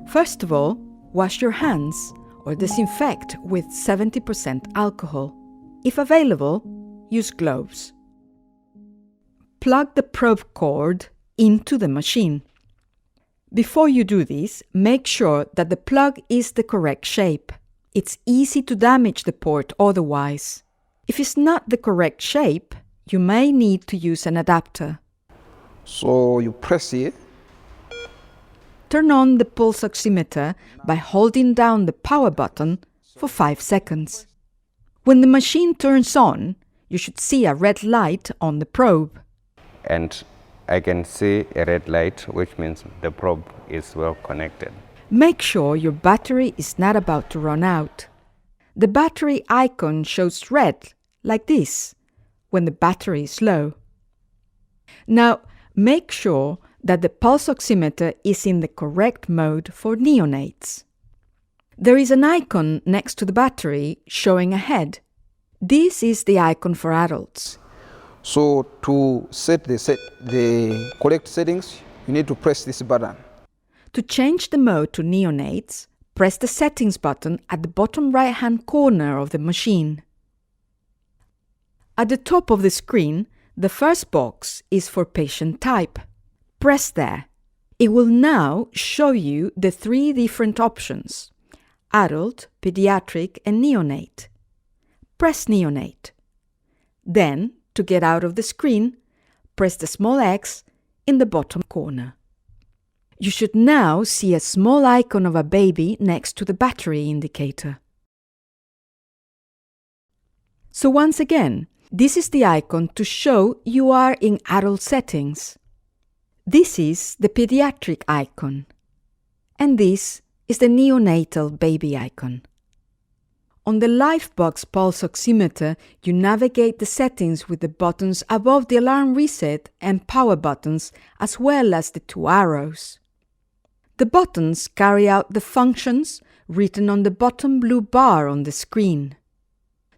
First of all, wash your hands or disinfect with 70% alcohol. If available, use gloves. Plug the probe cord into the machine. Before you do this, make sure that the plug is the correct shape. It's easy to damage the port otherwise. If it's not the correct shape, you may need to use an adapter. So you press here. Turn on the pulse oximeter by holding down the power button for 5 seconds. When the machine turns on, you should see a red light on the probe. And I can see a red light, which means the probe is well connected. Make sure your battery is not about to run out. The battery icon shows red, like this, when the battery is low. Now, make sure that the pulse oximeter is in the correct mode for neonates. There is an icon next to the battery showing a head. This is the icon for adults. So to set the correct settings, you need to press this button. To change the mode to neonates, press the settings button at the bottom right-hand corner of the machine. At the top of the screen, the first box is for patient type. Press there. It will now show you the 3 different options: adult, pediatric, and neonate. Press neonate. Then, to get out of the screen, press the small X in the bottom corner. You should now see a small icon of a baby next to the battery indicator. So once again, this is the icon to show you are in adult settings. This is the pediatric icon. And this is the neonatal baby icon. On the Livebox pulse oximeter, you navigate the settings with the buttons above the alarm reset and power buttons, as well as the 2 arrows. The buttons carry out the functions written on the bottom blue bar on the screen.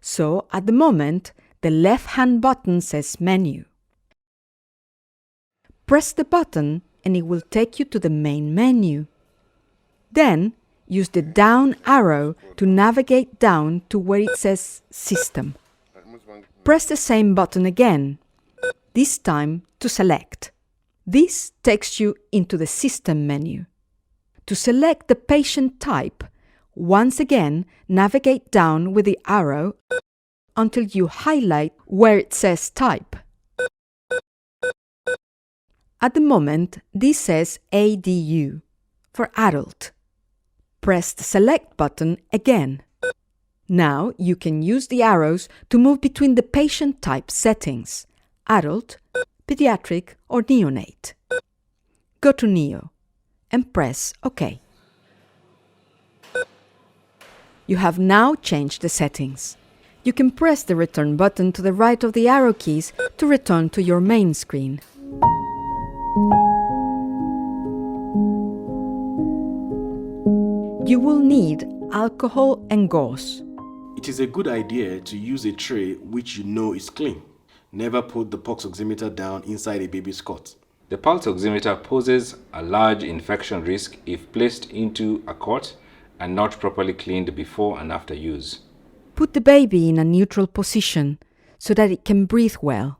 So, at the moment, the left-hand button says Menu. Press the button and it will take you to the main menu. Then, use the down arrow to navigate down to where it says System. Press the same button again, this time to select. This takes you into the System menu. To select the patient type, once again navigate down with the arrow until you highlight where it says Type. At the moment, this says ADU, for adult. Press the Select button again. Now you can use the arrows to move between the patient type settings: adult, pediatric, or neonate. Go to Neo and press OK. You have now changed the settings. You can press the return button to the right of the arrow keys to return to your main screen. You will need alcohol and gauze. It is a good idea to use a tray which you know is clean. Never put the pulse oximeter down inside a baby's cot. The pulse oximeter poses a large infection risk if placed into a cot and not properly cleaned before and after use. Put the baby in a neutral position so that it can breathe well.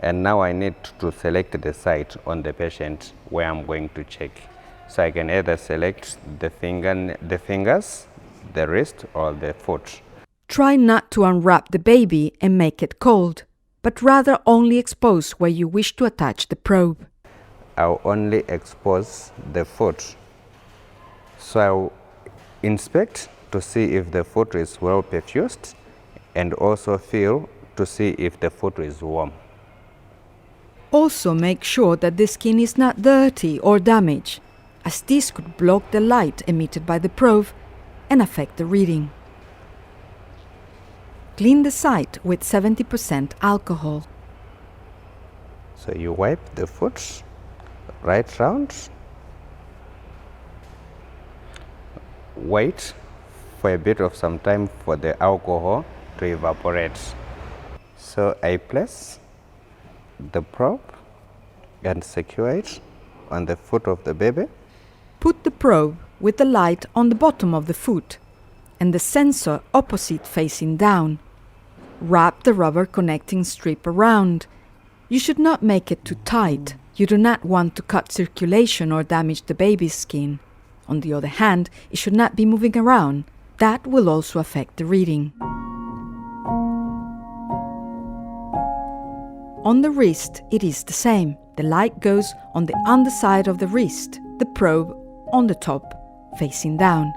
And now I need to select the site on the patient where I'm going to check. So I can either select the fingers, the wrist, or the foot. Try not to unwrap the baby and make it cold, but rather only expose where you wish to attach the probe. I'll only expose the foot. So I'll inspect to see if the foot is well perfused and also feel to see if the foot is warm. Also make sure that the skin is not dirty or damaged, as this could block the light emitted by the probe and affect the reading. Clean the site with 70% alcohol. So you wipe the foot right round. Wait for a bit of some time for the alcohol to evaporate. So I place the probe and secure it on the foot of the baby. Put the probe with the light on the bottom of the foot and the sensor opposite facing down. Wrap the rubber connecting strip around. You should not make it too tight. You do not want to cut circulation or damage the baby's skin. On the other hand, it should not be moving around. That will also affect the reading. On the wrist, it is the same. The light goes on the underside of the wrist, the probe on the top, facing down.